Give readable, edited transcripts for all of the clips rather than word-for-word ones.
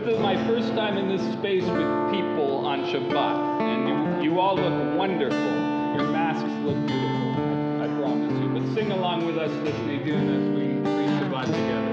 This is my first time in this space with people on Shabbat, and you all look wonderful. Your masks look beautiful, I promise you. But sing along with us this Nidun as we read Shabbat together.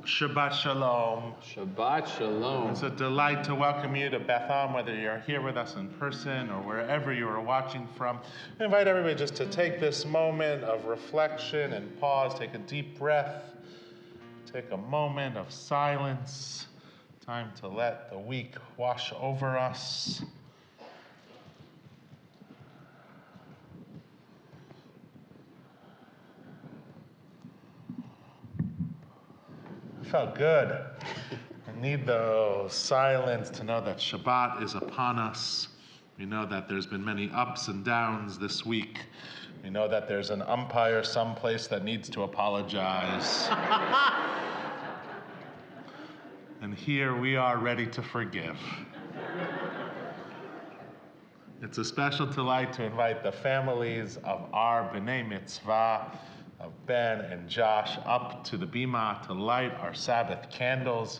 Shabbat Shalom. Shabbat Shalom. It's a delight to welcome you to Beth Am, whether you're here with us in person or wherever you are watching from. I invite everybody just to take this moment of reflection and pause, take a deep breath, take a moment of silence, time to let the week wash over us. Felt good. I need the silence to know that Shabbat is upon us. We know that there's been many ups and downs this week. We know that there's an umpire someplace that needs to apologize. And here we are ready to forgive. It's a special delight to invite the families of our B'nai Mitzvah, of Ben and Josh, up to the bima to light our Sabbath candles.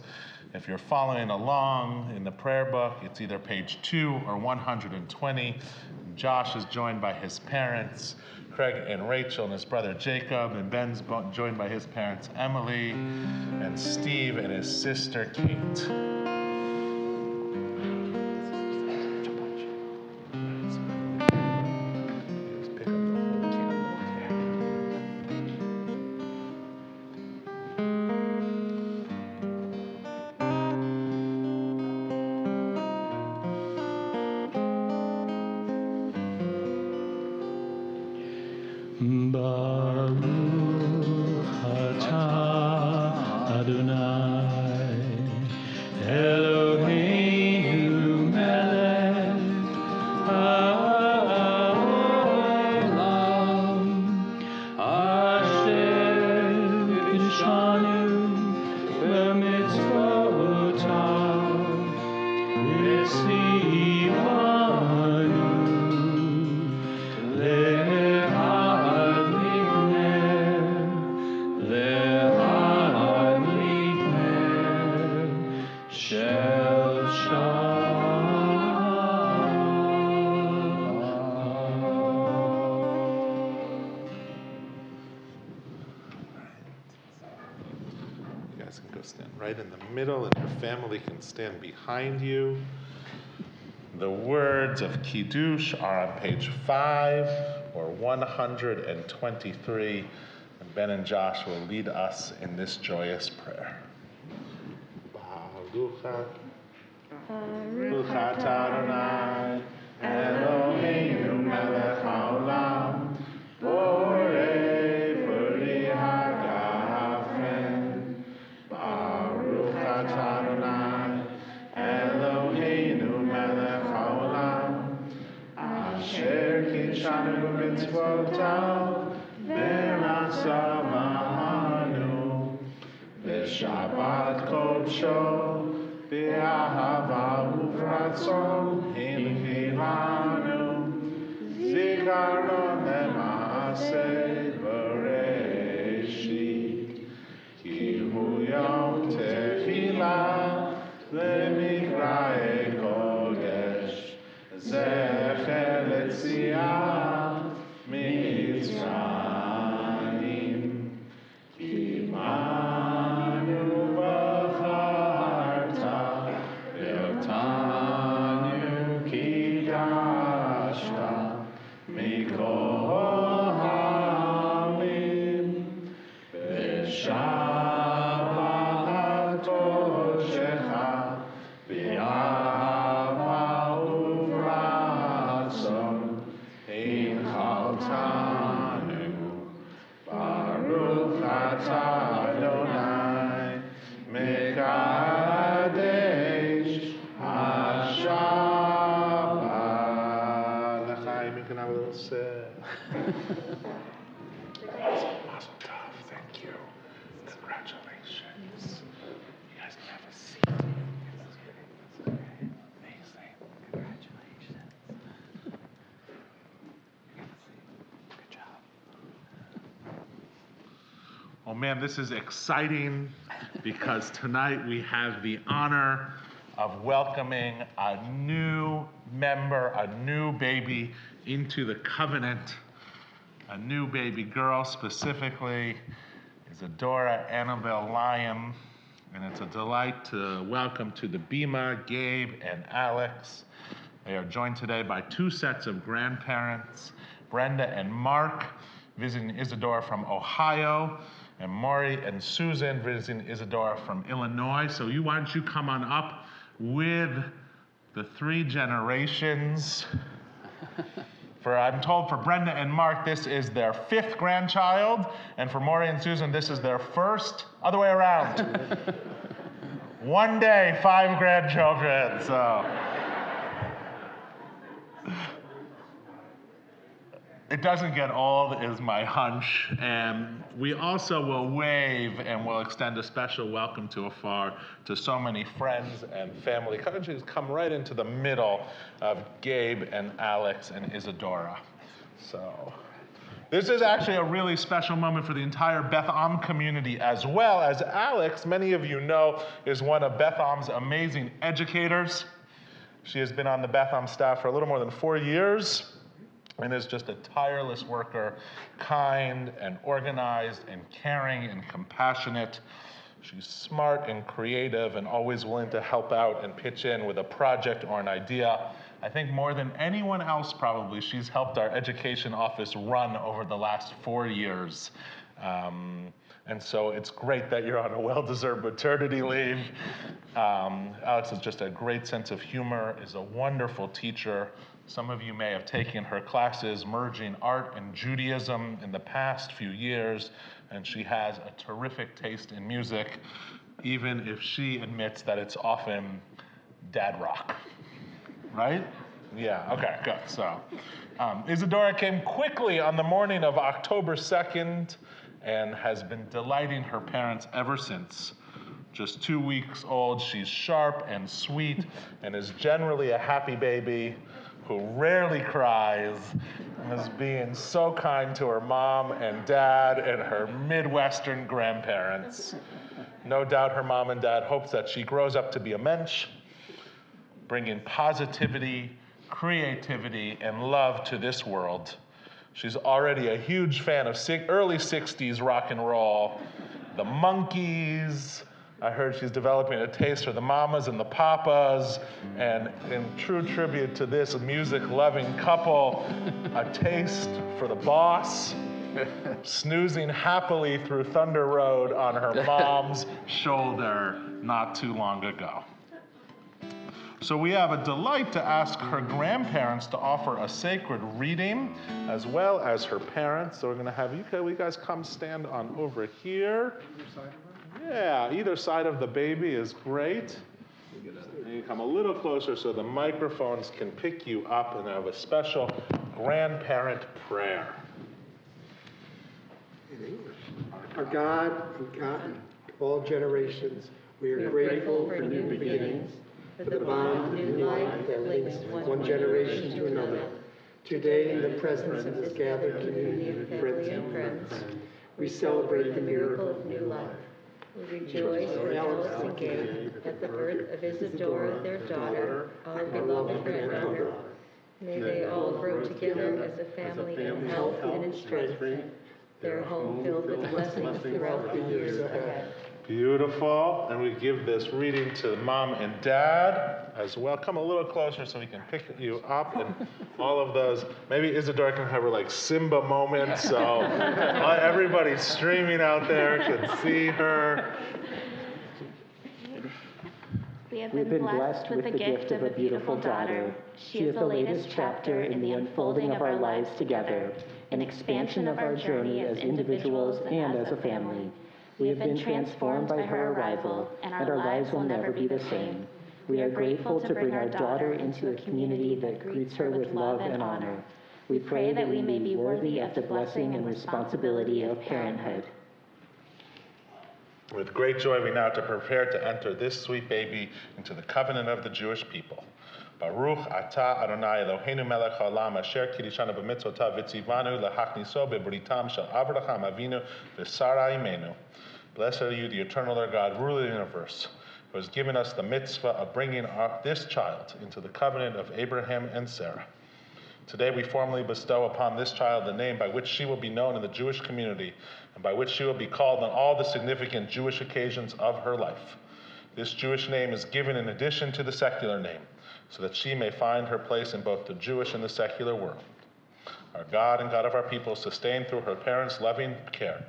If you're following along in the prayer book, it's either page 2 or 120. Josh is joined by his parents, Craig and Rachel, and his brother Jacob, and Ben's joined by his parents, Emily, and Steve and his sister, Kate. guys can go stand right in the middle, and your family can stand behind you. The words of Kiddush are on page 5 or 123, and Ben and Josh will lead us in this joyous prayer. Baruch atah Adonai Eloheinu melech haolam borei peri hagafen. Baruch atah Adonai Eloheinu melech haolam asher kidshanu b'mitzvotav v'rasa b'hanu v'shabbat kodsho Be'ahava uvratzon hinchilanu zikaron le'maaseh bereshit ki hu yom tefillah le'mikra'ei kodesh zecher le'tziat mitzrayim ki manu Tanu kidashta mikol ha'amim b'shabbat kodeshecha b'ahava uvratzon hinchaltanu baruch atah Adonai mekadesh Shabbat. L'chaim, you can have a little sip. Mazel tov, thank you. Congratulations. You guys can have a seat. Amazing. Congratulations. Good job. Oh man, this is exciting because tonight we have the honor of welcoming a new member, a new baby into the covenant, a new baby girl specifically, Isadora Annabelle Lyon. And it's a delight to welcome to the Bima, Gabe and Alex. They are joined today by 2 sets of grandparents, Brenda and Mark, visiting Isadora from Ohio, and Maury and Susan visiting Isadora from Illinois. So why don't you come on up with the 3 generations. I'm told for Brenda and Mark, this is their 5th grandchild, and for Maury and Susan, this is their 1st, other way around. One day, 5 grandchildren, so. It doesn't get old, is my hunch. And we also will wave and we'll extend a special welcome to afar to so many friends and family. Come right into the middle of Gabe and Alex and Isadora. So this is actually a really special moment for the entire Beth Am community, as well as Alex, many of you know, is one of Beth Am's amazing educators. She has been on the Beth Am staff for a little more than 4 years, and is just a tireless worker, kind and organized and caring and compassionate. She's smart and creative and always willing to help out and pitch in with a project or an idea. I think more than anyone else probably, she's helped our education office run over the last 4 years. And so it's great that you're on a well-deserved maternity leave. Alex has just a great sense of humor, is a wonderful teacher. Some of you may have taken her classes merging art and Judaism in the past few years, and she has a terrific taste in music, even if she admits that it's often dad rock, right? Yeah, okay, good. So Isadora came quickly on the morning of October 2nd and has been delighting her parents ever since. Just 2 weeks old, she's sharp and sweet and is generally a happy baby who rarely cries and is being so kind to her mom and dad and her Midwestern grandparents. No doubt her mom and dad hopes that she grows up to be a mensch, bringing positivity, creativity, and love to this world. She's already a huge fan of early 60s rock and roll, the Monkees, I heard she's developing a taste for the mamas and the papas, and in true tribute to this music-loving couple, a taste for the boss, snoozing happily through Thunder Road on her mom's shoulder not too long ago. So we have a delight to ask her grandparents to offer a sacred reading, as well as her parents. So we're going to have you guys come stand on over here. Either side of her? Yeah, either side of the baby is great. And you come a little closer so the microphones can pick you up, and I have a special grandparent prayer. In English. Our God and God to all generations, we are grateful for new beginnings, for the bond of new life that links one generation to another. Today, in the presence of this gathered community of family and friends, we celebrate the miracle of new life. We rejoice with Alice and Gabe at the birth of Isadora, their daughter, our beloved granddaughter. May they all grow together as a family in health and in strength, their home filled with blessings throughout the years ahead. Beautiful. And we give this reading to mom and dad as well. Come a little closer so we can pick you up. And all of those, maybe Isadora can have her like Simba moment, so everybody streaming out there can see her. We have been blessed with the gift of a beautiful daughter. She is the latest chapter in the unfolding of our lives together, an expansion of our journey as individuals and as a family. We have been transformed by her arrival, and our lives will never be the same. We are grateful to bring our daughter into a community that greets her with love and honor. We pray that we may be worthy of the blessing and responsibility of parenthood. With great joy, we now to prepare to enter this sweet baby into the covenant of the Jewish people. Baruch atah Adonai Eloheinu melech haolam asher kirishanu b'mitzvotav v'tzivanu lahachniso b'britam shel Avraham Avinu v'Sara imenu. Blessed are you, the eternal Lord God, ruler of the universe, who has given us the mitzvah of bringing this child into the covenant of Abraham and Sarah. Today we formally bestow upon this child the name by which she will be known in the Jewish community and by which she will be called on all the significant Jewish occasions of her life. This Jewish name is given in addition to the secular name, so that she may find her place in both the Jewish and the secular world. Our God and God of our people, sustained through her parents' loving care,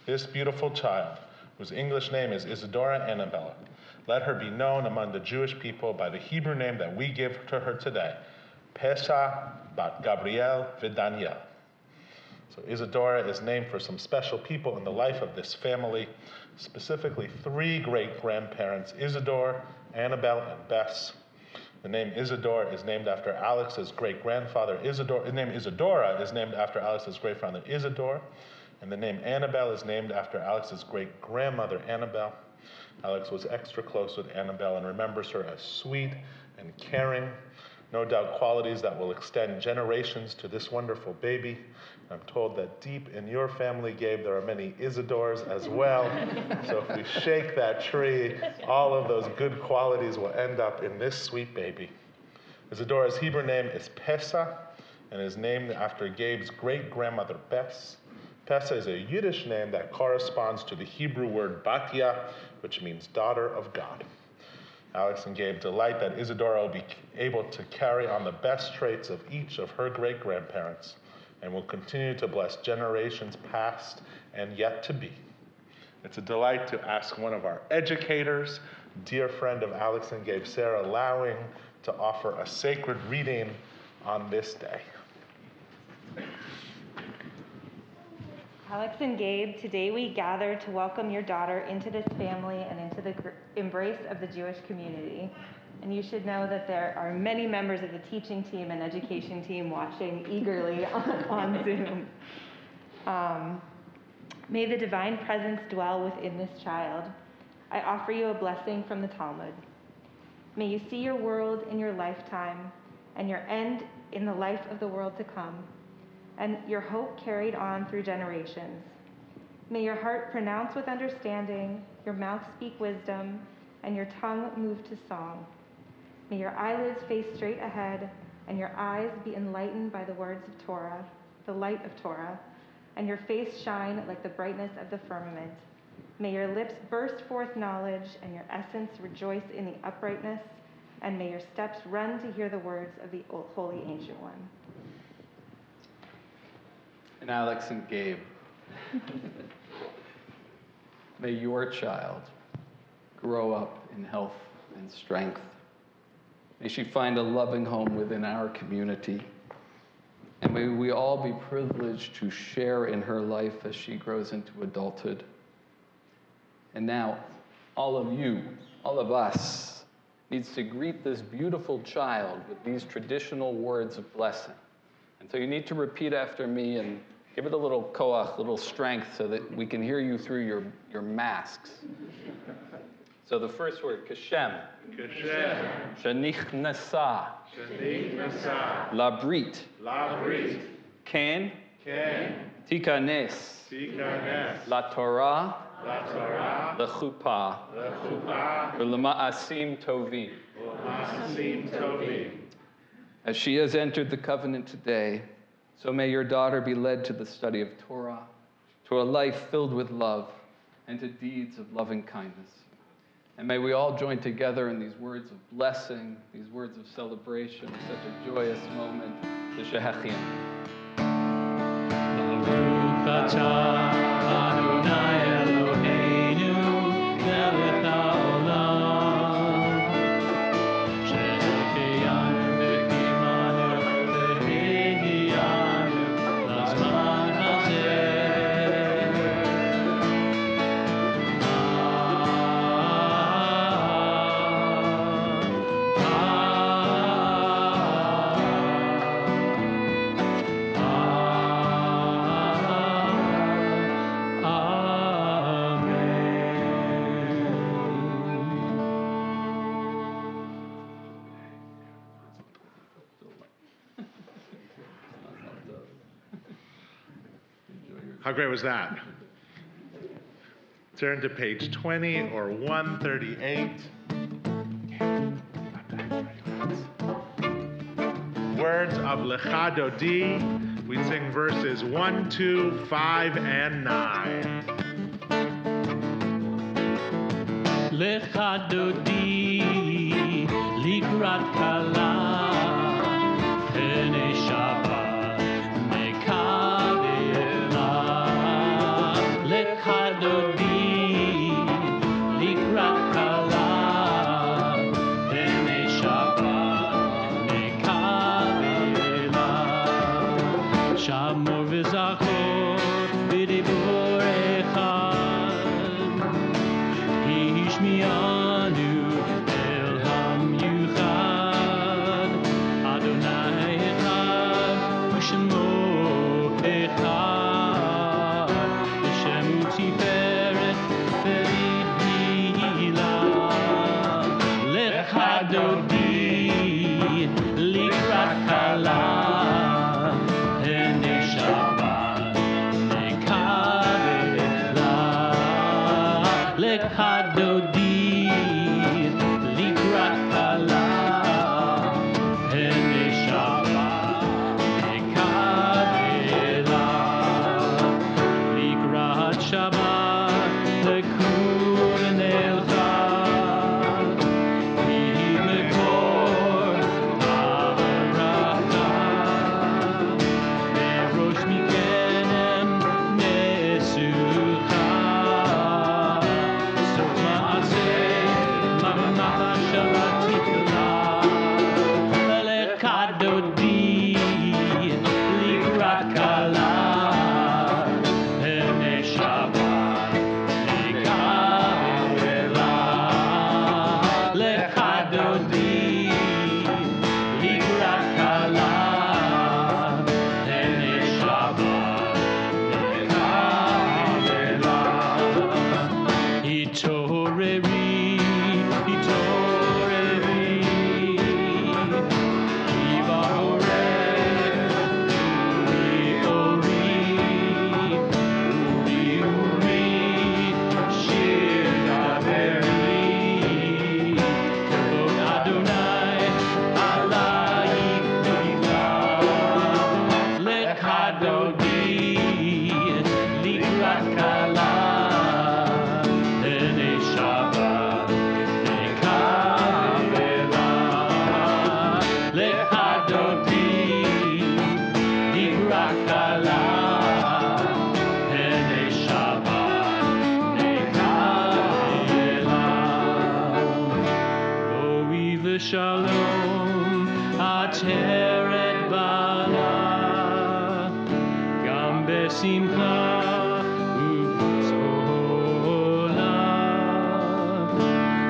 this beautiful child, whose English name is Isadora Annabella, let her be known among the Jewish people by the Hebrew name that we give to her today, Pesha bat Gabriel v'Daniel. So Isadora is named for some special people in the life of this family, specifically 3 great-grandparents, Isadore, Annabelle, and Bess. The name Isadore is named after Alex's great-grandfather. The name Isadora is named after Alex's great-grandfather Isadore, and the name Annabelle is named after Alex's great-grandmother Annabelle. Alex was extra close with Annabelle and remembers her as sweet and caring, no doubt qualities that will extend generations to this wonderful baby. I'm told that deep in your family, Gabe, there are many Isadores as well. So if we shake that tree, all of those good qualities will end up in this sweet baby. Isadora's Hebrew name is Pesa and is named after Gabe's great-grandmother Bess. Pesa is a Yiddish name that corresponds to the Hebrew word Batya, which means daughter of God. Alex and Gabe delight that Isadora will be able to carry on the best traits of each of her great-grandparents and will continue to bless generations past and yet to be. It's a delight to ask one of our educators, dear friend of Alex and Gabe, Sarah Lowing, to offer a sacred reading on this day. Alex and Gabe, today we gather to welcome your daughter into this family and into the embrace of the Jewish community. And you should know that there are many members of the teaching team and education team watching eagerly on Zoom. May the divine presence dwell within this child. I offer you a blessing from the Talmud. May you see your world in your lifetime and your end in the life of the world to come, and your hope carried on through generations. May your heart pronounce with understanding, your mouth speak wisdom, and your tongue move to song. May your eyelids face straight ahead, and your eyes be enlightened by the words of Torah, the light of Torah, and your face shine like the brightness of the firmament. May your lips burst forth knowledge and your essence rejoice in the uprightness, and may your steps run to hear the words of the Holy Ancient One. And Alex and Gabe, may your child grow up in health and strength. May she find a loving home within our community. And may we all be privileged to share in her life as she grows into adulthood. And now, all of you, all of us, needs to greet this beautiful child with these traditional words of blessing. And so you need to repeat after me and give it a little koach, a little strength, so that we can hear you through your masks. So the first word, kashem. Kashem. Shanichnasa. Shanichnasa. Labrit. Labrit. Ken. Ken. Tikanes. Tikanes. La Torah. La Torah. Lechupa. Lechupa. U'lema'asim tovim. U'lema'asim tovim. As she has entered the covenant today, so may your daughter be led to the study of Torah, to a life filled with love, and to deeds of loving kindness. And may we all join together in these words of blessing, these words of celebration, such a joyous moment. L'shehechim. Baruch atah Adonai Eloheinu melech haolam, shehecheyanu v'kimanu v'hegiyanu l'zman hazeh. How great was that? Turn to page 20 or 138. Words of Lecha Dodi. We sing verses 1, 2, 5, and 9. Lecha Dodi, Likrat Kala, Pnei Shabbat, Mekavela. Lecha Dodi, Likrat Kala, Pnei Shabbat, Mekavela. Shamor v'zachor b'dibur echad, Hishmianu el ham-yuchad, Adonai echad, u'shemo echad, V'shemu tiferet v'hila. Lecha Dodi, Likrat Kala, Pnei Shabbat, Mekavela. Lecha Dodi, Likrat Kala, Pnei Shabbat, Mekavela. Likrat Shabbat, Lekurn Elchad, Mekor Habaraka, Merosh Mikenem Mesucha, Sof Ma'aseh Mamacha Shabbat Tikla. Lecha Dodi, Likrat Kala, Pnei Shabbat, Mekavela. Lecha Dodi, Likrat Kala, Pnei Shabbat, Mekavela. Hitoreri, hitoreri, Ivaroreh, Uri, Uri, Shir Daveri, Kavod Adonai, Alayim B'Miklah. Lecha Dodi, Likrat Kala, בשמחה ובשולה,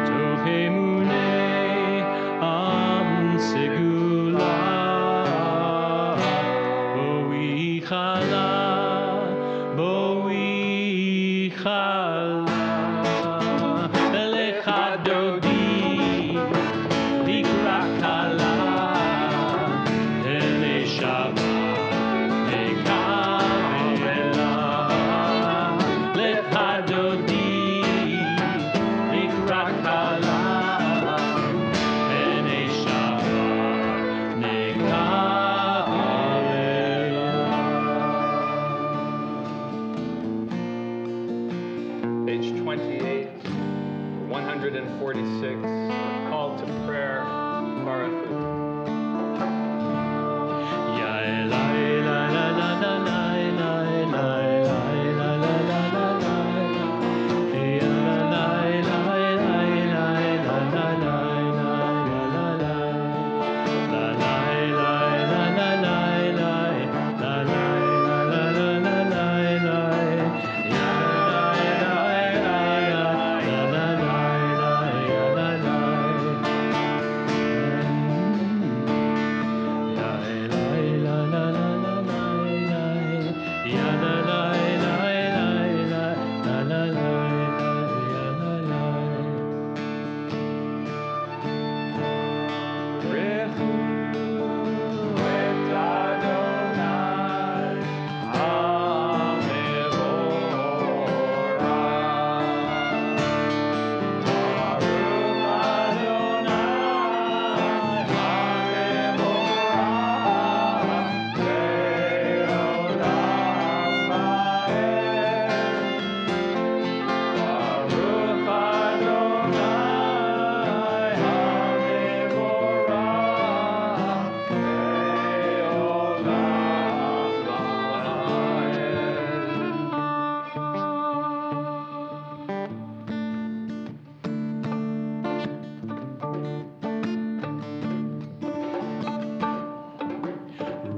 תוך אמוני עם סגולה, בואי חלה, בואי חלה, לך דודי לקרא כלה, הנה שבת נקבלה, לך דודי לקרא כלה, הנה שבת נקבלה. Page 28, 146, Call to Prayer, Baruch.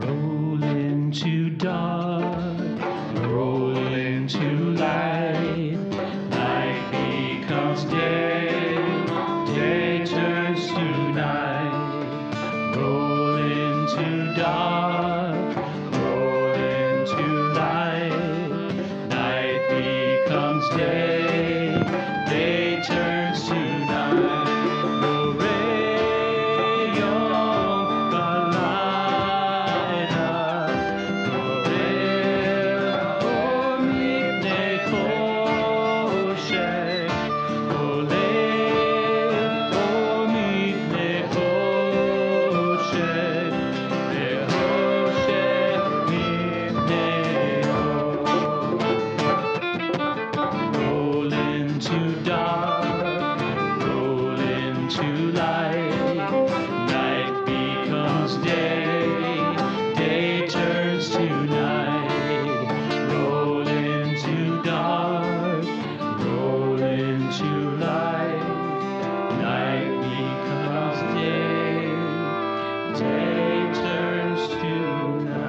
Roll into dark, roll into light, night becomes day, day turns to night. Roll into dark, roll into light, night becomes day, day turns to night. Roll into dark, roll into light, night becomes day, day turns to night. Roll into dark, roll into light, night becomes day, day turns to night. Page 34.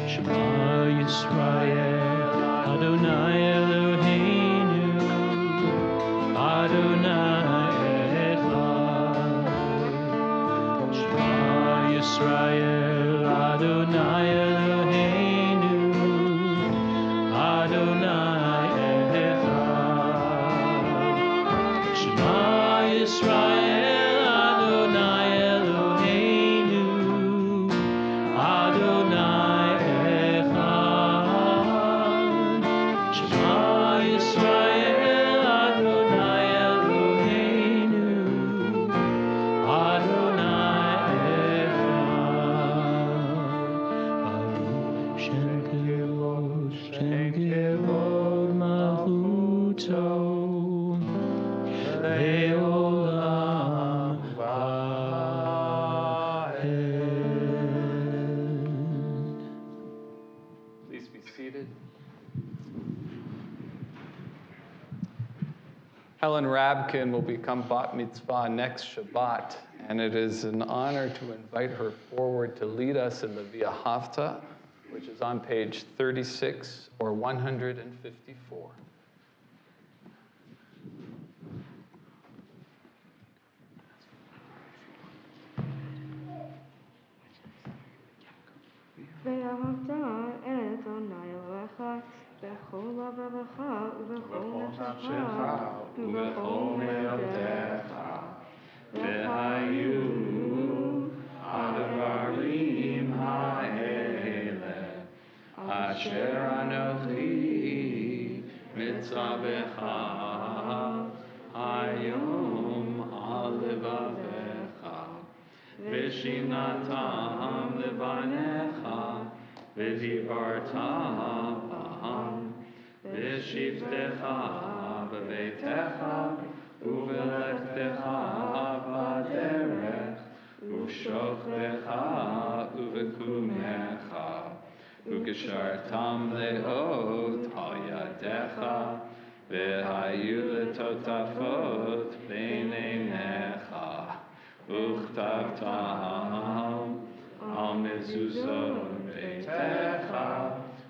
Shema Yisrael, Adonai Eloheinu, Adonai Echad. Shema Yisrael, Adonai Eloheinu, Adonai Echad. Shema Yisrael, Adonai Eloheinu, Adonai Echad. Shema Yisrael, Adonai Eloheinu, Adonai Echad. Helen Rabkin will become bat mitzvah next Shabbat, and it is an honor to invite her forward to lead us in the Via Havta, which is on page 36 or 154. ואהבת את אדוני אלוהיך בכל לבבך ובכל נפשך ובכל מאודך והיו הדברים האלה אשר אנוכי מצווך היום על לבבך ושמנתם לבניך ודיברת בהם בשבתך בביתך ובלכתך בדרך ובשוכבך ובקומך וקשרתם לאות על ידיך והיו לטוטפות בין עיניך וכתבתם על מזוזות ביתך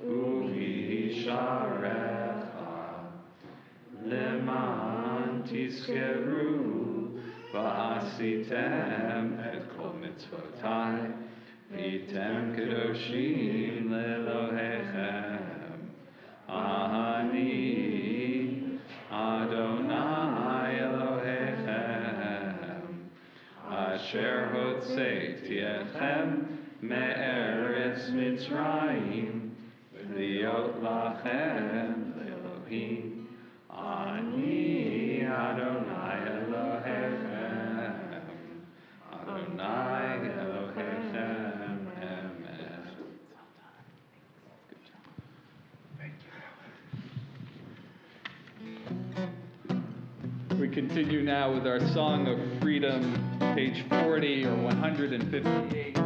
ובישעריך למען תזכרו ועשיתם את כל מצוותיי והייתם קדושים לאלוהיכם אני אדוני אלוהיכם אשר הוצאתי אתכם מארץ מצרים להיות לכם לאלוהים אני אדוני אלוהיכם אדוני אלוהיכם amen. We continue now with our Song of Freedom, page 40 or 158.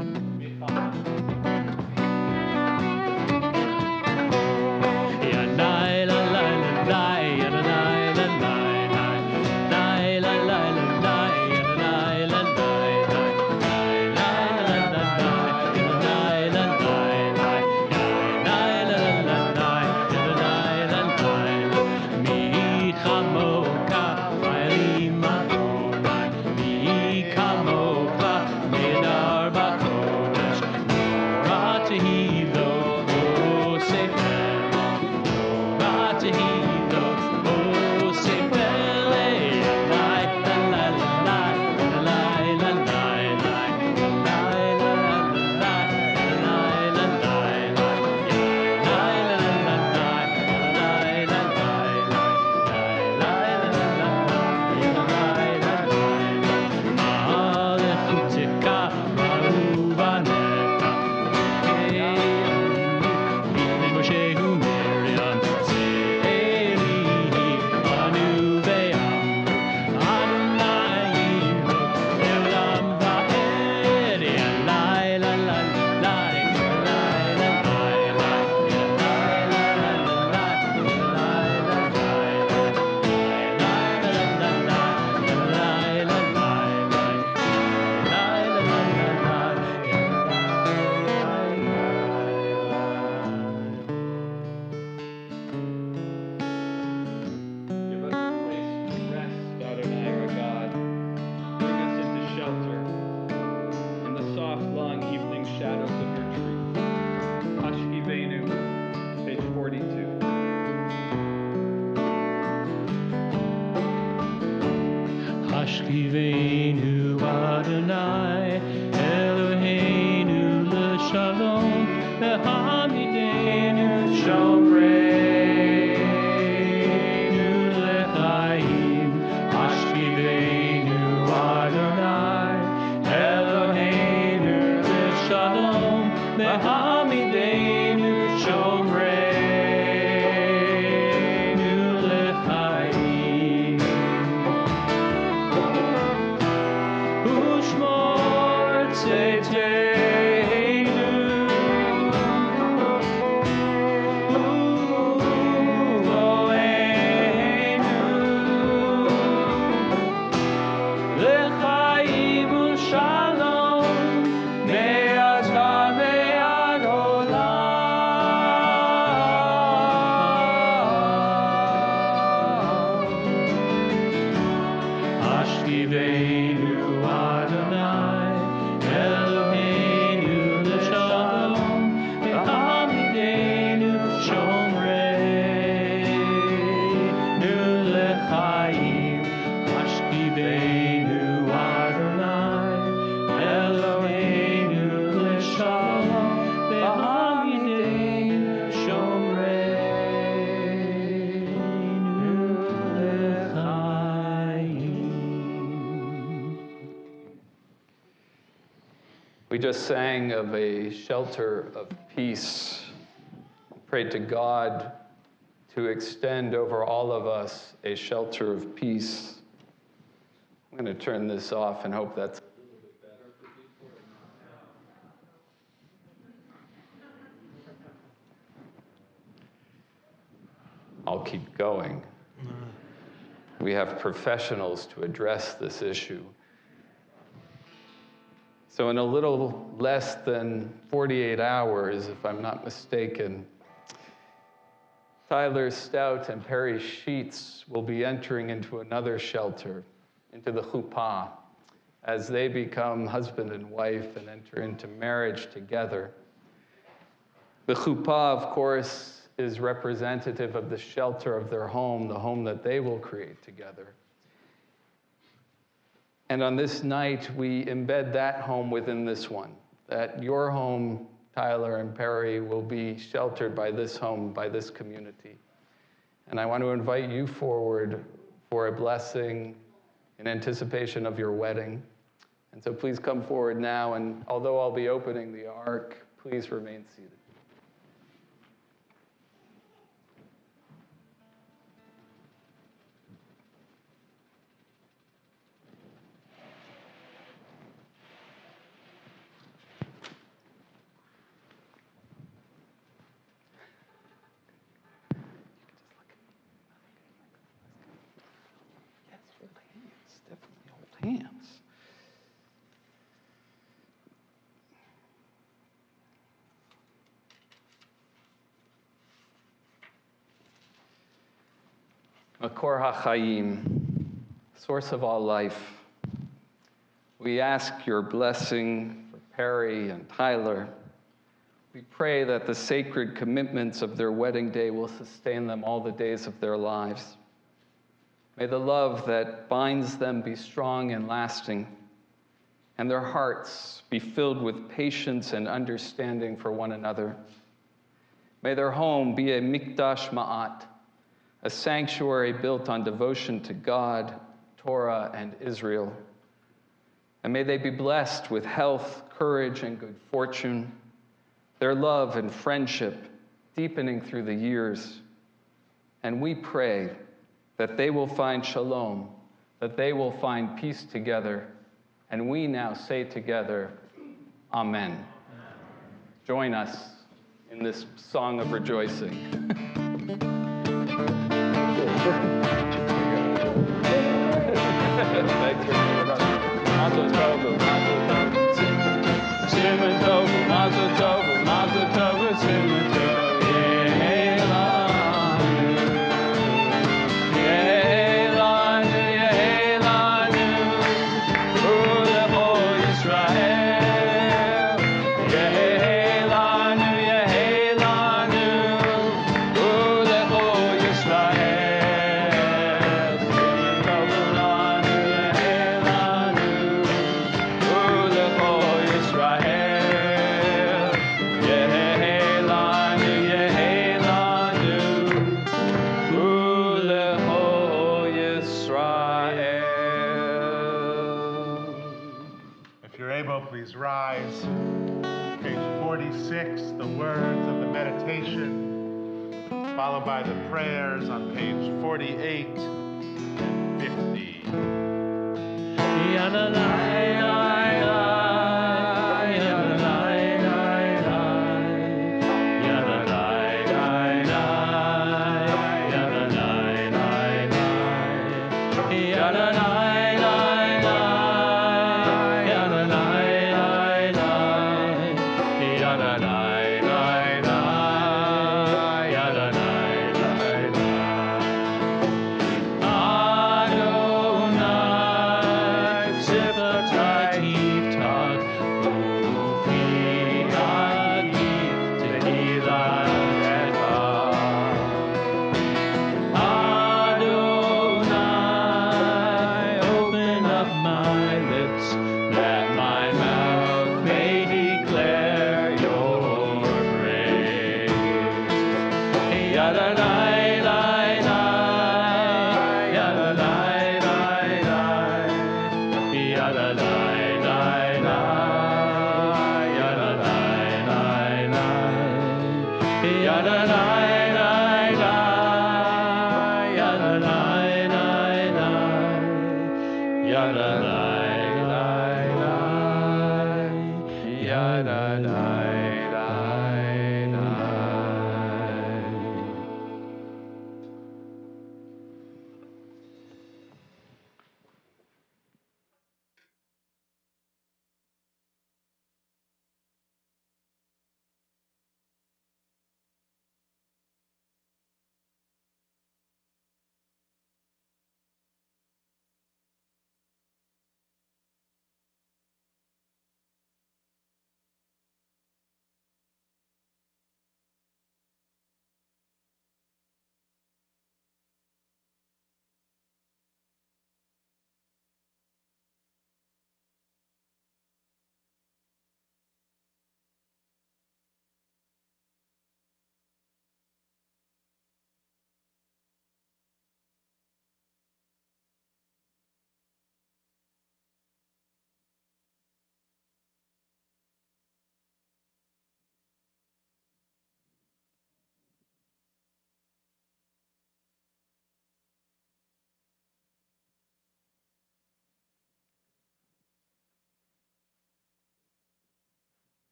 Hashkivenu Adonai Eloheinu l'shalom v'hamidenu shomreinu l'chaim Hashkivenu Adonai Eloheinu l'shalom v'hamidenu shomreinu l'chaim Ushmor tzeitzenu Uvoenu We just sang of a shelter of peace. Prayed to God to extend over all of us a shelter of peace. I'm going to turn this off and hope that's a little bit better for people. I'll keep going. We have professionals to address this issue. So in a little less than 48 hours, if I'm not mistaken, Tyler Stout and Perry Sheets will be entering into another shelter, into the chuppah, as they become husband and wife and enter into marriage together. The chuppah, of course, is representative of the shelter of their home, the home that they will create together. And on this night, we embed that home within this one, that your home, Tyler and Perry, will be sheltered by this home, by this community. And I want to invite you forward for a blessing in anticipation of your wedding. And so please come forward now, and although I'll be opening the ark, please remain seated. Hands. Makor HaChaim, source of all life, we ask your blessing for Perry and Tyler. We pray that the sacred commitments of their wedding day will sustain them all the days of their lives. May the love that binds them be strong and lasting, and their hearts be filled with patience and understanding for one another. May their home be a mikdash ma'at, a sanctuary built on devotion to God, Torah, and Israel. And may they be blessed with health, courage, and good fortune, their love and friendship deepening through the years. And we pray that they will find shalom, that they will find peace together. And we now say together, Amen. Join us in this song of rejoicing. Thanks for coming up. Mazel tov, mazel tov, simon tov, mazel tov, mazel tov, simon tov. Please rise. Page 46, the words of the meditation, followed by the prayers on page 48 and 50. Adonai, Shabbat da da da da.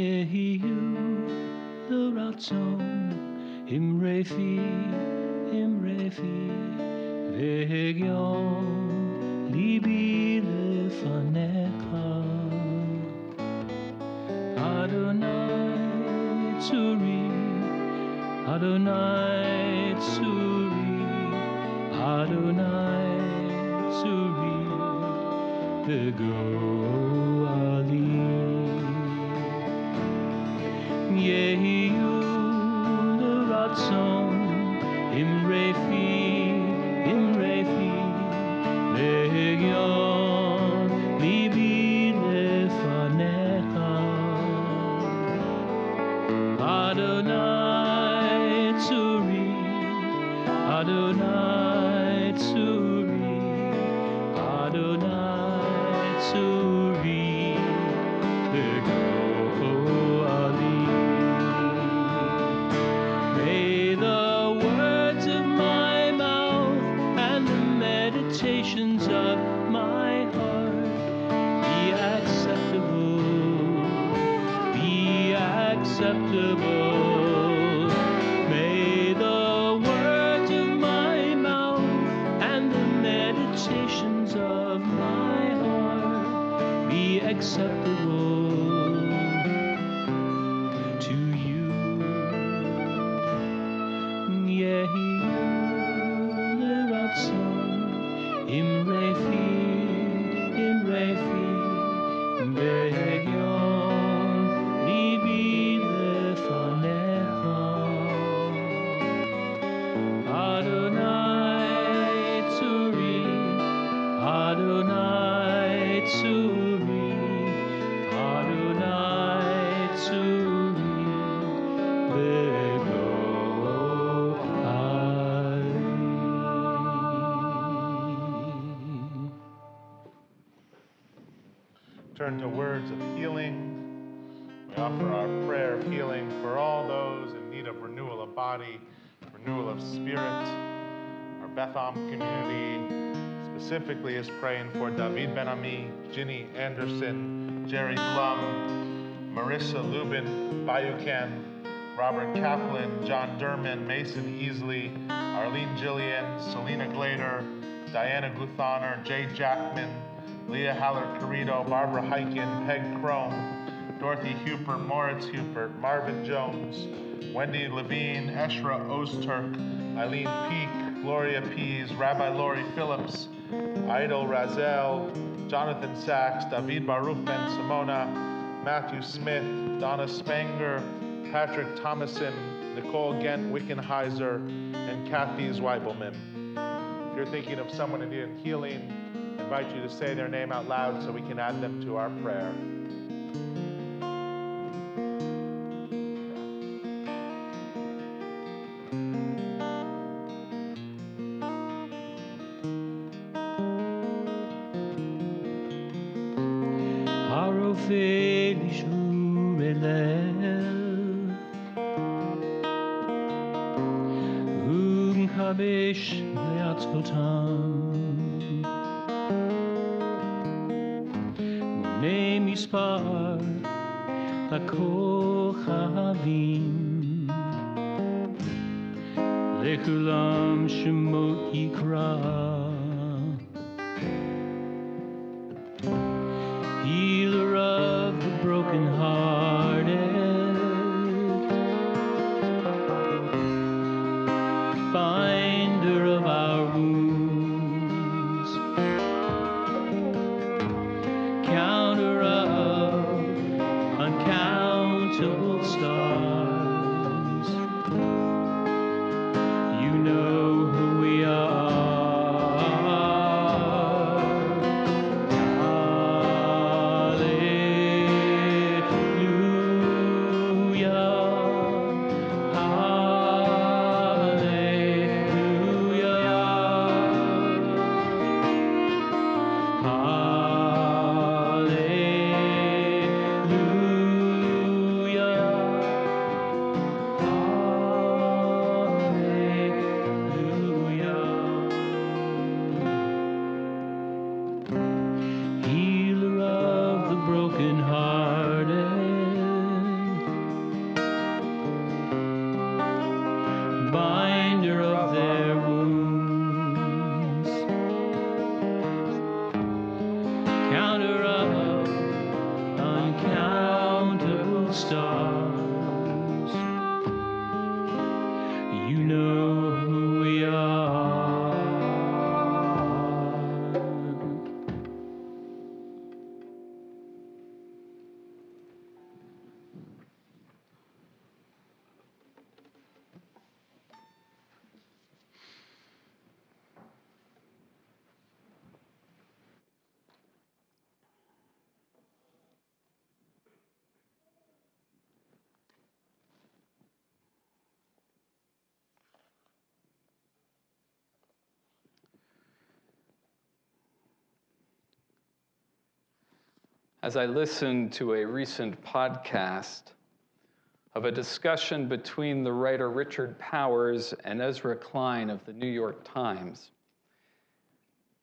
Yehiyu l'ratzon imrefi v'hegyon libi lefanecha Adonai tzuri Adonai tzuri Adonai tzuri v'goali Yehiyu l'ratzon imrefi v'hegyon libi lefanecha Adonai tzuri Adonai tzuri Adonai tzuri v'goali May the words of my mouth and the meditations of my heart be acceptable. May the words of my mouth and the meditations of my heart be acceptable to you. Yehiyu l'ratzon imrefi v'hegyon libi lefanecha Adonai tzuri Adonai tzuri Adonai tzuri Turn to words of healing. We offer our prayer of healing for all those in need of renewal of body, renewal of spirit. Our Beth Am community specifically is praying for David Ben-Ami, Ginny Anderson, Jerry Blum, Marissa Lubin, Bayuken, Robert Kaplan, John Durman, Mason Easley, Arlene Gillian, Selena Glader, Diana Guthoner, Jay Jackman, Leah Haller-Carrito, Barbara Heiken, Peg Crone, Dorothy Hupert, Moritz Hupert, Marvin Jones, Wendy Levine, Eshra Ozturk, Eileen Peak, Gloria Pease, Rabbi Lori Phillips, Idol Razel, Jonathan Sachs, David Baruch Ben Simona, Matthew Smith, Donna Spanger, Patrick Thomason, Nicole Gent Wickenheiser, and Kathy Zweibelman. If you're thinking of someone in need of healing, I invite you to say their name out loud so we can add them to our prayer. הרופא לשוב אליו ומחבש לעצבותם מונה מספר הכוכבים לכולם שמות יקרא Healer of the brokenhearted, binder of our wounds, counter of uncountable stars. You know who we are. Binder of their wounds, counter of uncountable stars. You know who we are. As I listened to a recent podcast of a discussion between the writer Richard Powers and Ezra Klein of the New York Times,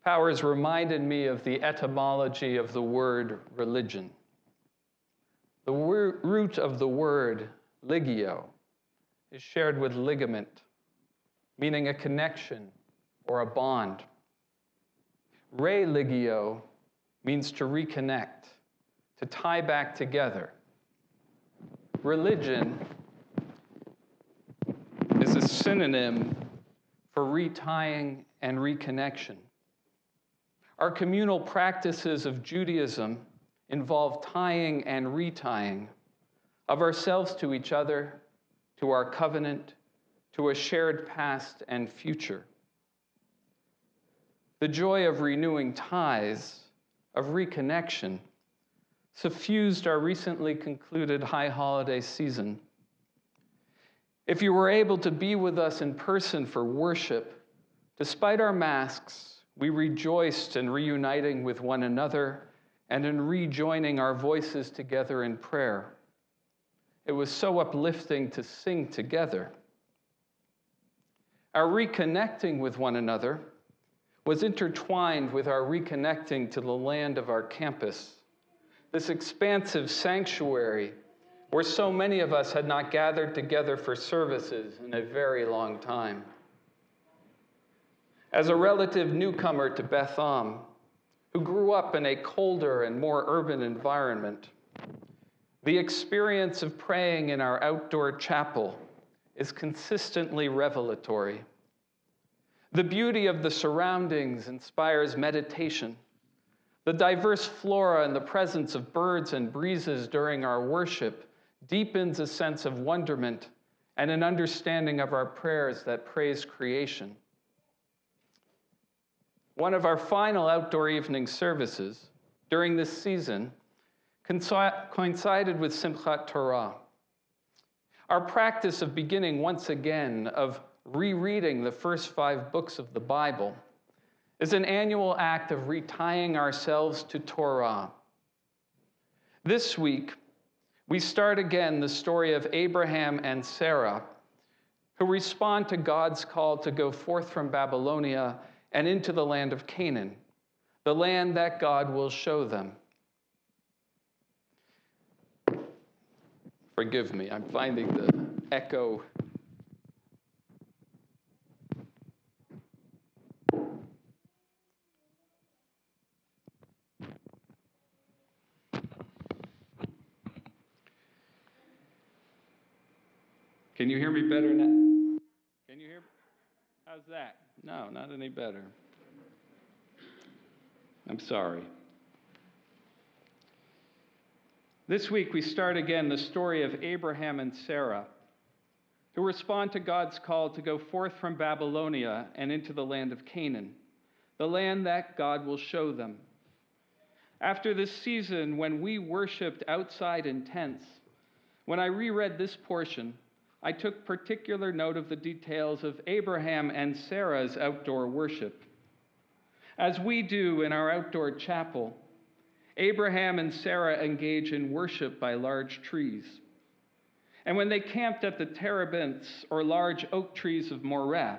Powers reminded me of the etymology of the word religion. The root of the word ligio is shared with ligament, meaning a connection or a bond. Religio means to reconnect, to tie back together. Religion is a synonym for retying and reconnection. Our communal practices of Judaism involve tying and retying of ourselves to each other, to our covenant, to a shared past and future. The joy of renewing ties, of reconnection, suffused our recently concluded high holiday season. If you were able to be with us in person for worship, despite our masks, we rejoiced in reuniting with one another and in rejoining our voices together in prayer. It was so uplifting to sing together. Our reconnecting with one another was intertwined with our reconnecting to the land of our campus, this expansive sanctuary where so many of us had not gathered together for services in a very long time. As a relative newcomer to Beth Am, who grew up in a colder and more urban environment, The experience of praying in our outdoor chapel is consistently revelatory. The beauty of the surroundings inspires meditation. The diverse flora and the presence of birds and breezes during our worship deepens a sense of wonderment and an understanding of our prayers that praise creation. One of our final outdoor evening services during this season coincided with Simchat Torah. Our practice of beginning once again of rereading the first 5 books of the Bible is an annual act of retying ourselves to Torah. This week, we start again the story of Abraham and Sarah, who respond to God's call to go forth from Babylonia and into the land of Canaan, the land that God will show them. Forgive me, I'm finding the echo. Can you hear me better now? Can you hear? How's that? No, not any better. I'm sorry. This week we start again the story of Abraham and Sarah, who respond to God's call to go forth from Babylonia and into the land of Canaan, the land that God will show them. After this season, when we worshiped outside in tents, when I reread this portion, I took particular note of the details of Abraham and Sarah's outdoor worship. As we do in our outdoor chapel, Abraham and Sarah engage in worship by large trees. And when they camped at the terebinths, or large oak trees of Moreh,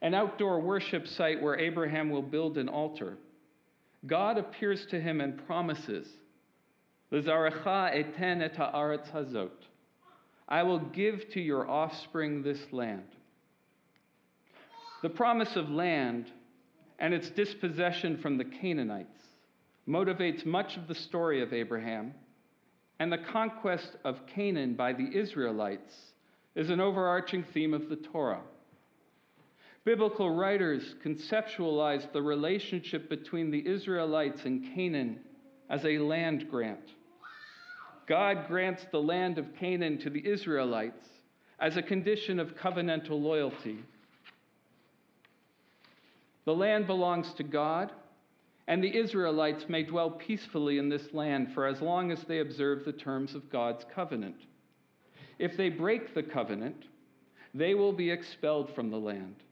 an outdoor worship site where Abraham will build an altar, God appears to him and promises, "L'zarecha eten et ha'aretz hazot." I will give to your offspring this land. The promise of land and its dispossession from the Canaanites motivates much of the story of Abraham, and the conquest of Canaan by the Israelites is an overarching theme of the Torah. Biblical writers conceptualize the relationship between the Israelites and Canaan as a land grant. God grants the land of Canaan to the Israelites as a condition of covenantal loyalty. The land belongs to God, and the Israelites may dwell peacefully in this land for as long as they observe the terms of God's covenant. If they break the covenant, they will be expelled from the land,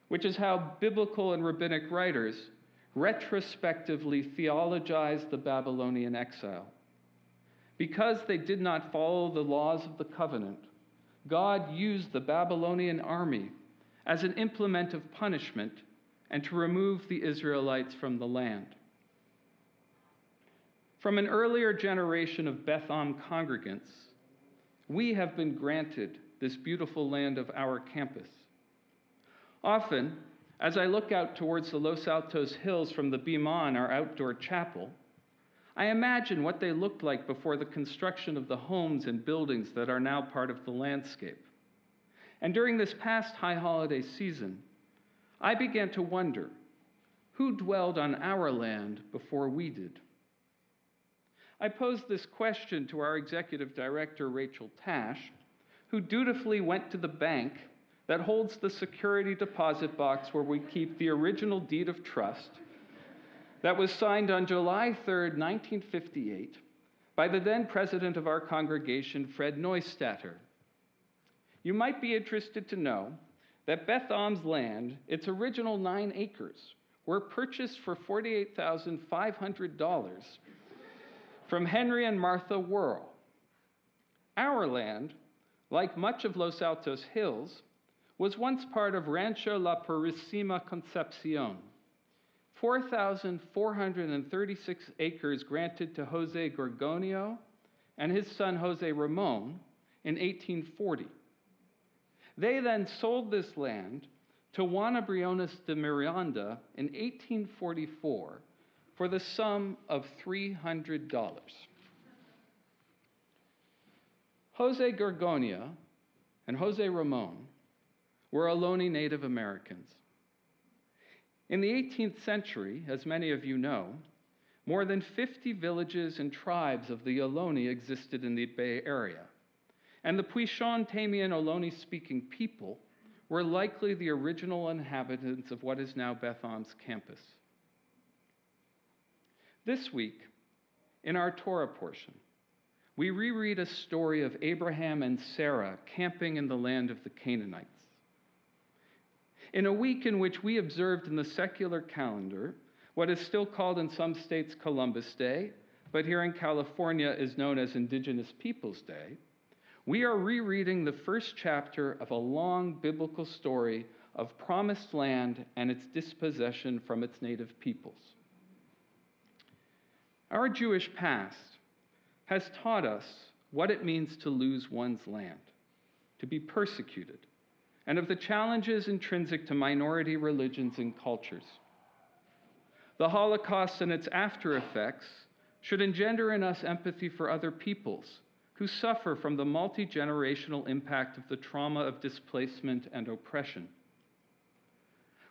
which is how biblical and rabbinic writers retrospectively theologize the Babylonian exile. Because they did not follow the laws of the covenant, God used the Babylonian army as an implement of punishment and to remove the Israelites from the land. From an earlier generation of Beth Am congregants, we have been granted this beautiful land of our campus. Often, as I look out towards the Los Altos Hills from the Bima in our outdoor chapel, I imagine what they looked like before the construction of the homes and buildings that are now part of the landscape. And during this past high holiday season, I began to wonder, who dwelled on our land before we did? I posed this question to our executive director, Rachel Tash, who dutifully went to the bank that holds the security deposit box where we keep the original deed of trust that was signed on July 3rd, 1958, by the then president of our congregation, Fred Neustatter. You might be interested to know that Beth Am's land, its original 9 acres, were purchased for $48,500 from Henry and Martha Worrell. Our land, like much of Los Altos Hills, was once part of Rancho La Purísima Concepción, 4,436 acres granted to Jose Gorgonio and his son Jose Ramon in 1840. They then sold this land to Juana Briones de Miranda in 1844 for the sum of $300. Jose Gorgonia and Jose Ramon were Ohlone Native Americans. In the 18th century, as many of you know, more than 50 villages and tribes of the Ohlone existed in the Bay Area, and the Puishon Tamian Ohlone-speaking people were likely the original inhabitants of what is now Betham's campus. This week, in our Torah portion, we reread a story of Abraham and Sarah camping in the land of the Canaanites. In a week in which we observed in the secular calendar what is still called in some states Columbus Day, but here in California is known as Indigenous Peoples Day, we are rereading the first chapter of a long biblical story of promised land and its dispossession from its native peoples. Our Jewish past has taught us what it means to lose one's land, to be persecuted, and of the challenges intrinsic to minority religions and cultures. The Holocaust and its after effects should engender in us empathy for other peoples who suffer from the multi-generational impact of the trauma of displacement and oppression.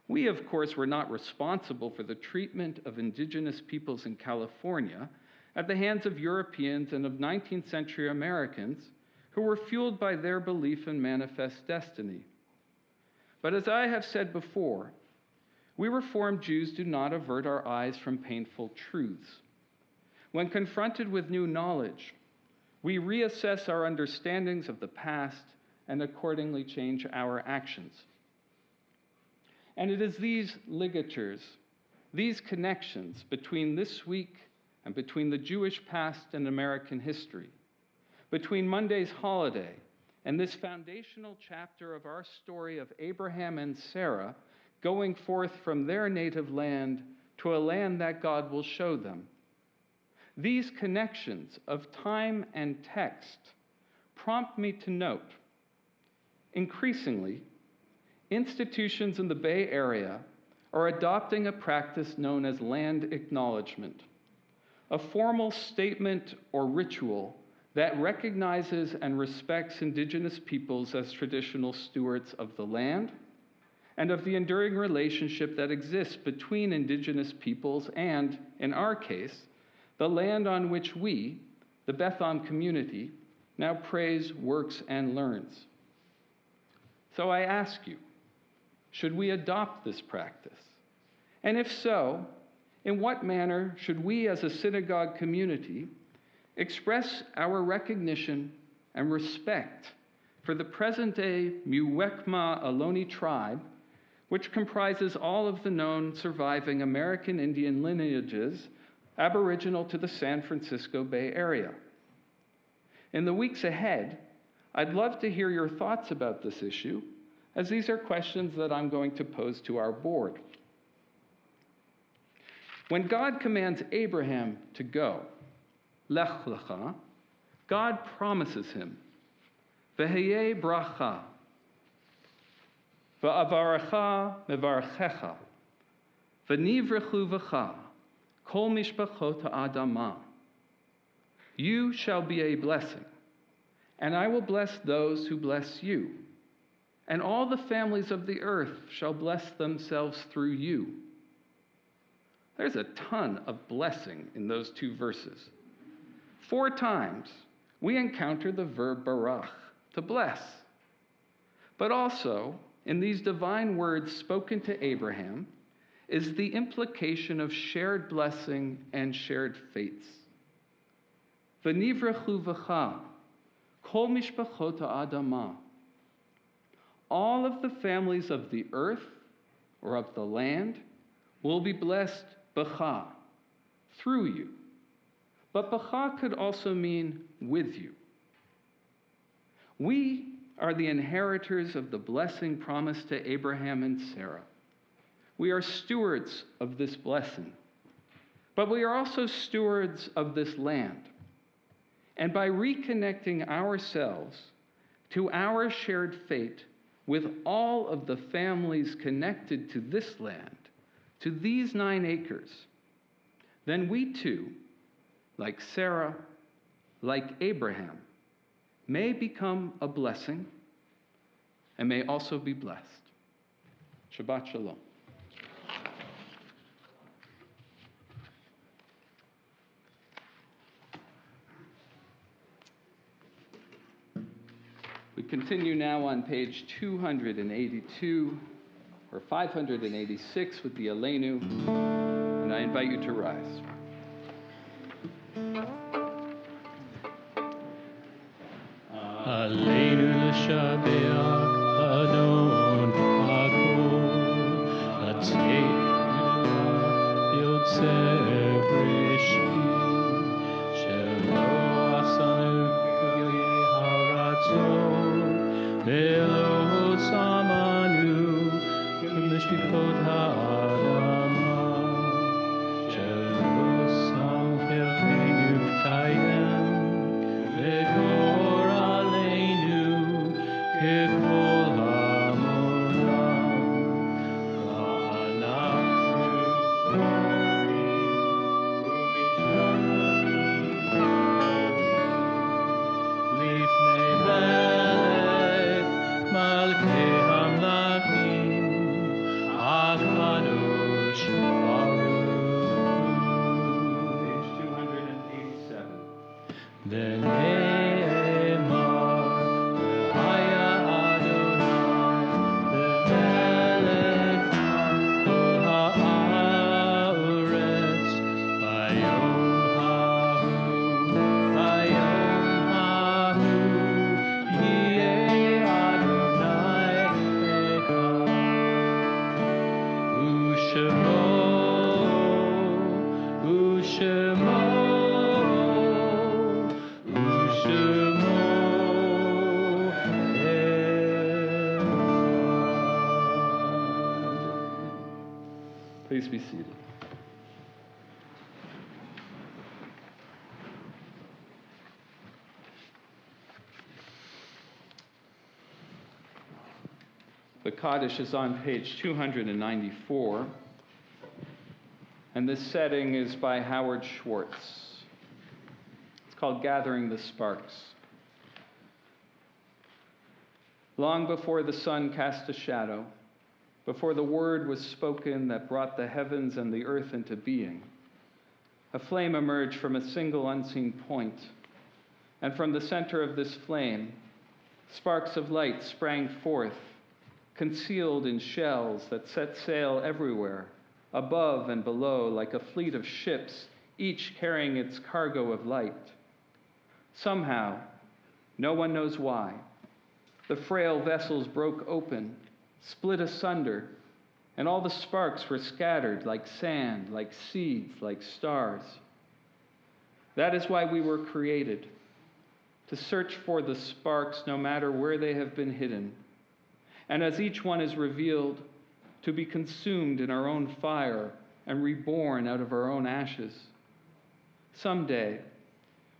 We, of course, were not responsible for the treatment of indigenous peoples in California at the hands of Europeans and of 19th century Americans who were fueled by their belief in manifest destiny. But as I have said before, we Reformed Jews do not avert our eyes from painful truths. When confronted with new knowledge, we reassess our understandings of the past and accordingly change our actions. And it is these ligatures, these connections between this week and between the Jewish past and American history, between Monday's holiday and this foundational chapter of our story of Abraham and Sarah going forth from their native land to a land that God will show them. These connections of time and text prompt me to note, increasingly, institutions in the Bay Area are adopting a practice known as land acknowledgement, a formal statement or ritual that recognizes and respects indigenous peoples as traditional stewards of the land and of the enduring relationship that exists between indigenous peoples and, in our case, the land on which we, the Betham community, now prays, works, and learns. So I ask you, should we adopt this practice? And if so, in what manner should we as a synagogue community express our recognition and respect for the present-day Muwekma Ohlone tribe, which comprises all of the known surviving American Indian lineages aboriginal to the San Francisco Bay Area? In the weeks ahead, I'd love to hear your thoughts about this issue, as these are questions that I'm going to pose to our board. When God commands Abraham to go, Lech Lecha, God promises him, V'heyeh bracha, V'avarecha mevarechecha, V'nivrechu v'cha, Kol mishpachot ha'adamah. You shall be a blessing, and I will bless those who bless you, and all the families of the earth shall bless themselves through you. There's a ton of blessing in those two verses. 4 times we encounter the verb barach, to bless. But also, in these divine words spoken to Abraham, is the implication of shared blessing and shared fates. V'nivrechu v'cha, kol mishpachot ha'adamah. All of the families of the earth, or of the land, will be blessed b'cha, through you. But b'cha could also mean with you. We are the inheritors of the blessing promised to Abraham and Sarah. We are stewards of this blessing. But we are also stewards of this land. And by reconnecting ourselves to our shared fate with all of the families connected to this land, to these 9 acres, then we too, like Sarah, like Abraham, may become a blessing and may also be blessed. Shabbat Shalom. We continue now on page 282 or 586 with the Aleinu, and I invite you to rise. Aleinu l'shabeach Adon hakol, Latei yotzei breshit, shelo asanu k'gilei haratzon, ve'lo samanu k'mishpikot ha'adama, shelo sam chelkeinu tayem, ve'gor aleinu k'kol hamonam, va'anachnu lifnei melech malkei hamlachim, HaKadosh Baruch. Page 287. V'ne'emar v'haya Adonai lemelech kol ha'aretz bayom hahu yeh Adonai echad u'shemo Please be seated. The Kaddish is on page 294, and this setting is by Howard Schwartz. It's called Gathering the Sparks. Long before the sun cast a shadow, before the word was spoken that brought the heavens and the earth into being, a flame emerged from a single unseen point, and from the center of this flame, sparks of light sprang forth, concealed in shells that set sail everywhere, above and below, like a fleet of ships, each carrying its cargo of light. Somehow, no one knows why, the frail vessels broke open, split asunder, and all the sparks were scattered like sand, like seeds, like stars. That is why we were created, to search for the sparks no matter where they have been hidden, and as each one is revealed, to be consumed in our own fire and reborn out of our own ashes. Someday,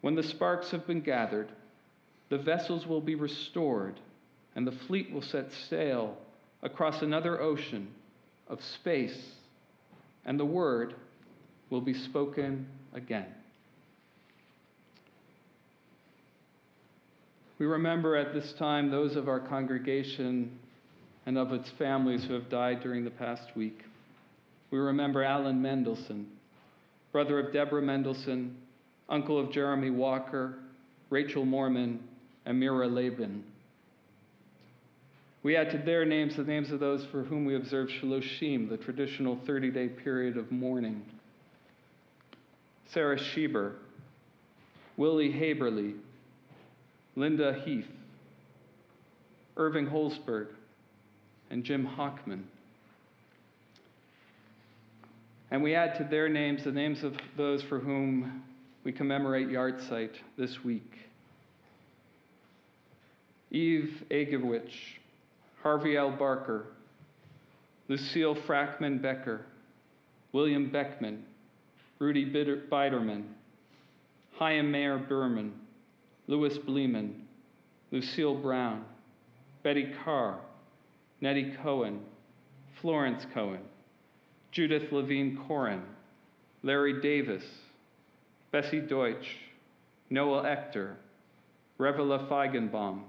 when the sparks have been gathered, the vessels will be restored, and the fleet will set sail across another ocean of space, and the word will be spoken again. We remember at this time those of our congregation and of its families who have died during the past week. We remember Alan Mendelson, brother of Deborah Mendelson, uncle of Jeremy Walker, Rachel Mormon, and Mira Laban. We add to their names the names of those for whom we observe Shaloshim, the traditional 30-day period of mourning. Sarah Schieber, Willie Haberly, Linda Heath, Irving Holzberg, and Jim Hockman. And we add to their names the names of those for whom we commemorate Yahrzeit this week. Eve Agewich, Harvey L. Barker, Lucille Frackman Becker, William Beckman, Rudy Biderman, Chaim Meir Berman, Louis Bleeman, Lucille Brown, Betty Carr, Nettie Cohen, Florence Cohen, Judith Levine Corin, Larry Davis, Bessie Deutsch, Noah Ector, Revela Feigenbaum,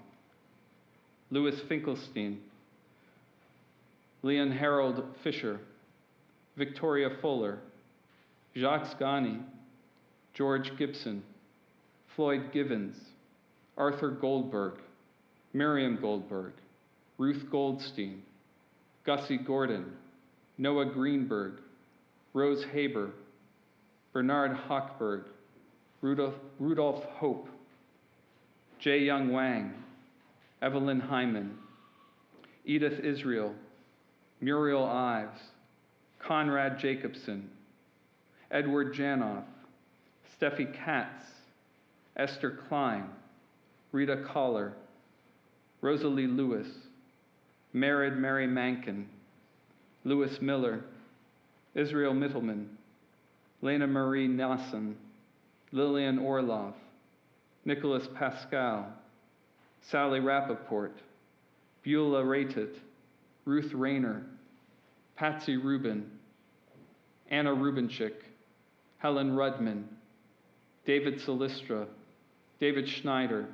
Louis Finkelstein, Leon Harold Fisher, Victoria Fuller, Jacques Ghani, George Gibson, Floyd Givens, Arthur Goldberg, Miriam Goldberg, Ruth Goldstein, Gussie Gordon, Noah Greenberg, Rose Haber, Bernard Hochberg, Rudolph Hope, Jae Young Wang, Evelyn Hyman, Edith Israel, Muriel Ives, Conrad Jacobson, Edward Janoff, Steffi Katz, Esther Klein, Rita Collar, Rosalie Lewis, Merid Mary Mankin, Louis Miller, Israel Mittelman, Lena Marie Nasson, Lillian Orloff, Nicholas Pascal, Sally Rappaport, Beulah Ratit, Ruth Rayner, Patsy Rubin, Anna Rubinchik, Helen Rudman, David Silistra, David Schneider,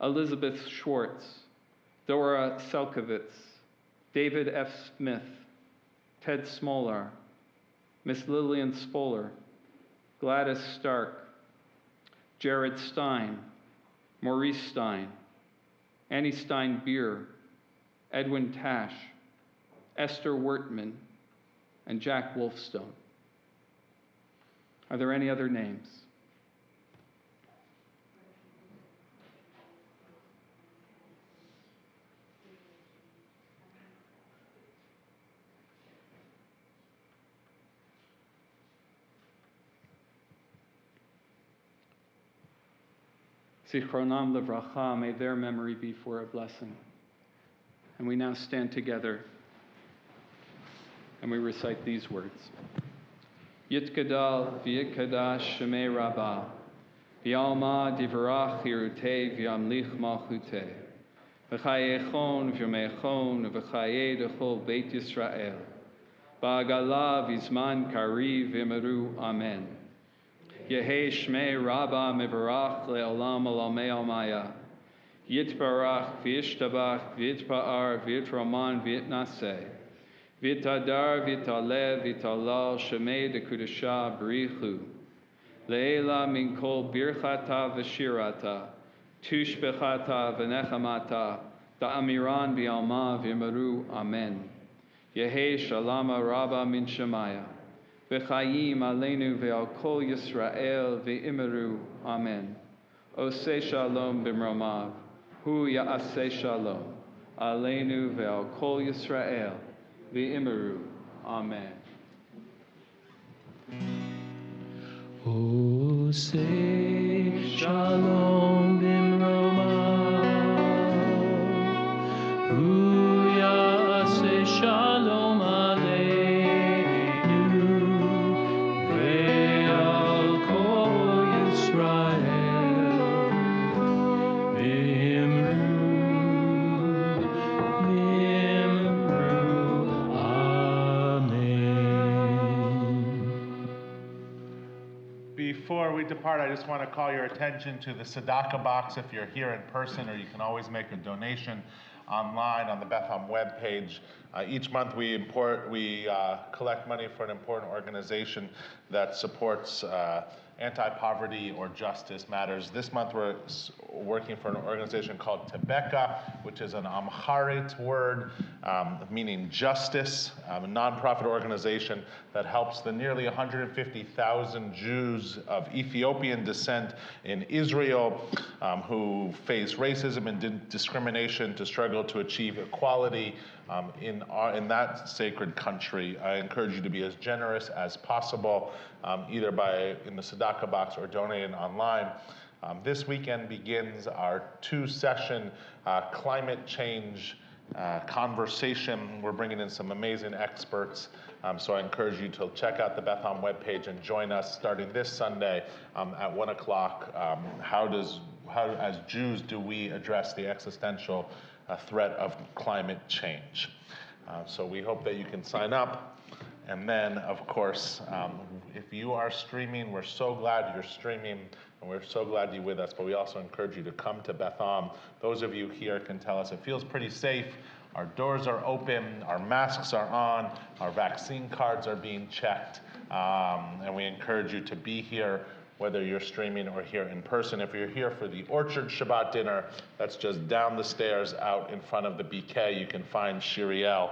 Elizabeth Schwartz, Dora Selkovitz, David F. Smith, Ted Smolar, Miss Lillian Spoler, Gladys Stark, Jared Stein, Maurice Stein, Annie Stein Beer, Edwin Tash, Esther Wertman, and Jack Wolfstone. Are there any other names? Zichronam Livracha, may their memory be for a blessing. And we now stand together and we recite these words. Yitkadal v'yitkadash shemei rabbah, v'yalma divrach hirutei v'yamlich malchutei, v'chayechon v'yomechon v'chaye dechol Beit Yisrael, ba'agala v'zman kariv v'meru amen. Yehei shmei rabbah mivarach le'olam olamei almaya, yitbarach v'yishtabach v'yitpa'ar v'yitraman v'yitnaseh, v'yitadar v'yitaleh v'yitalal shemei dekudasha b'richu, le'ela min kol birchata v'shirata, tushbechata v'nechamata, da'amiran v'yalma v'ymeru amen. Yehei shalama rabbah min shemaya, v'chayim aleinu ve'al kol Yisrael v'imeru amen. Oseh shalom b'mromav, hu ya'aseh shalom, aleinu ve'al kol Yisrael v'imeru amen. Oseh shalom b'mromav, hu ya'aseh shalom aleinu ve'al kol Yisrael v'imru amen. Before we depart, I just want to call your attention to the tzedakah box if you're here in person, or you can always make a donation online on the Beth Ham webpage. Each month we collect money for an important organization that supports anti-poverty or justice matters. This month we're working for an organization called Tebeka, which is an Amharic word meaning justice, a nonprofit organization that helps the nearly 150,000 Jews of Ethiopian descent in Israel who face racism and discrimination to struggle to achieve equality in that sacred country. I encourage you to be as generous as possible, either in the tzedakah box or donating online. This weekend begins our 2-session climate change conversation. We're bringing in some amazing experts, so I encourage you to check out the Beth Ham webpage and join us starting this Sunday at 1 o'clock. How as Jews do we address the existential threat of climate change? So we hope that you can sign up And then, of course, if you are streaming, we're so glad you're streaming, and we're so glad you're with us, but we also encourage you to come to Beth Am. Those of you here can tell us it feels pretty safe. Our doors are open, our masks are on, our vaccine cards are being checked, and we encourage you to be here, whether you're streaming or here in person. If you're here for the Orchard Shabbat dinner, that's just down the stairs out in front of the BK. You can find Shiriel.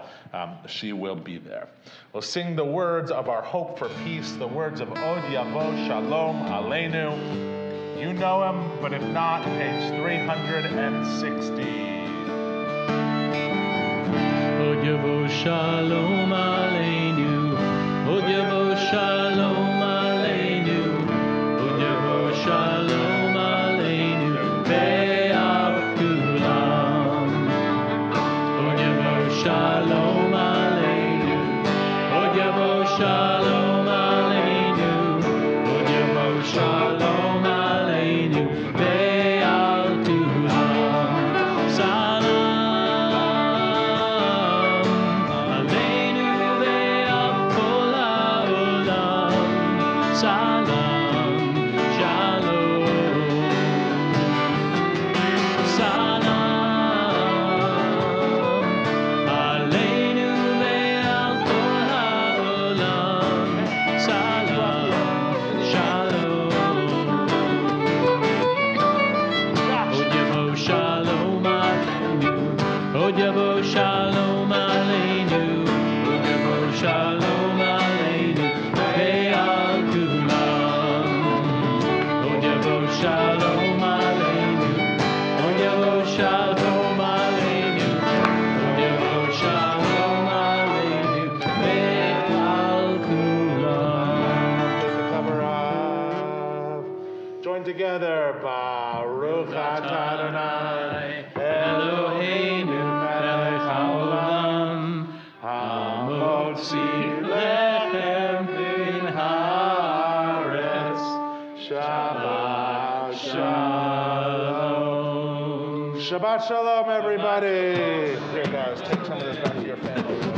She will be there. We'll sing the words of our hope for peace, the words of Od Yavo Shalom Aleinu. You know them, but if not, page 360. Od Yavo Shalom Aleinu. Od Yavo Shalom Aleinu. Od Yavo Shalom Aleinu. Ve'al kulam. Od Yavo Shalom Aleinu. Od Yavo Shalom Aleinu. Od Yavo Shalom Aleinu. Ve'al kulam. Salam Aleinu ve'al kol ha'olam. Salam Shalom. Salam Aleinu ve'al kol ha'olam. Salam Shalom. Od Yavo Shalom Aleinu. Od Yavo Shalom Aleinu. Od Yavo Shalom Aleinu. Ve'al kulam. Od Yavo Shalom Aleinu. Od Yavo Shalom Aleinu. Od Yavo Shalom Aleinu. Ve'al kulam. Take the cover off. Join together. Baruch atah Adonai Eloheinu melech haolam, hamotzi lechem min haaretz. Shabbat Shalom. Shabbat Shalom, everybody. Here, guys, take some of this back to your family.